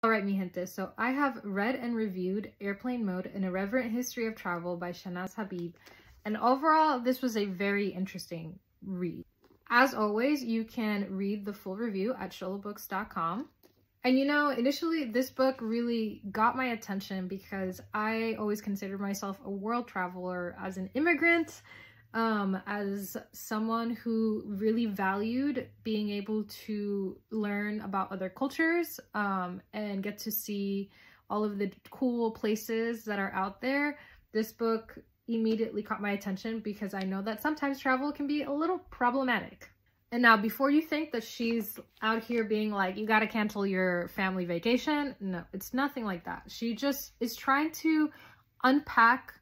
Alright, mi gente, so I have read and reviewed Airplane Mode, An Irreverent History of Travel by Shahnaz Habib, and overall this was a very interesting read. As always, you can read the full review at sholobooks.com. And you know, initially this book really got my attention because I always considered myself a world traveler as an immigrant, as someone who really valued being able to learn about other cultures and get to see all of the cool places that are out there. This book immediately caught my attention because I know that sometimes travel can be a little problematic. And now, before you think that she's out here being like, you gotta cancel your family vacation, no, it's nothing like that. She just is trying to unpack,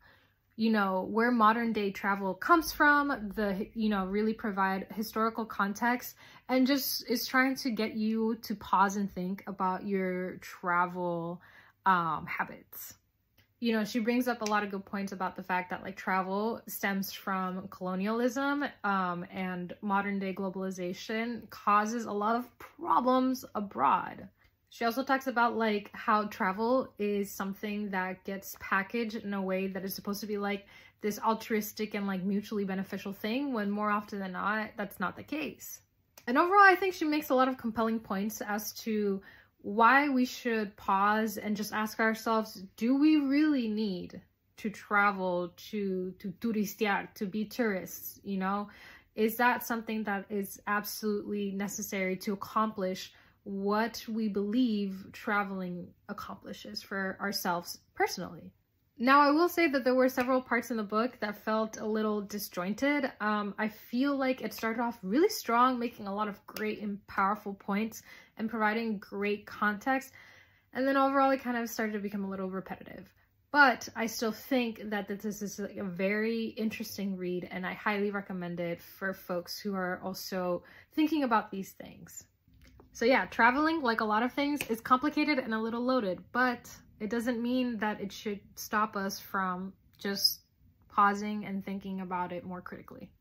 you know, where modern day travel comes from, really provide historical context, and just is trying to get you to pause and think about your travel habits. You know, she brings up a lot of good points about the fact that like travel stems from colonialism and modern day globalization causes a lot of problems abroad. She also talks about like how travel is something that gets packaged in a way that is supposed to be like this altruistic and like mutually beneficial thing, when more often than not, that's not the case. And overall, I think she makes a lot of compelling points as to why we should pause and just ask ourselves, do we really need to travel to turistear, to be tourists, you know? Is that something that is absolutely necessary to accomplish what we believe traveling accomplishes for ourselves personally? Now, I will say that there were several parts in the book that felt a little disjointed. I feel like it started off really strong, making a lot of great and powerful points and providing great context. And then overall, it kind of started to become a little repetitive. But I still think that this is like a very interesting read, and I highly recommend it for folks who are also thinking about these things. So yeah, traveling, like a lot of things, is complicated and a little loaded, but it doesn't mean that it should stop us from just pausing and thinking about it more critically.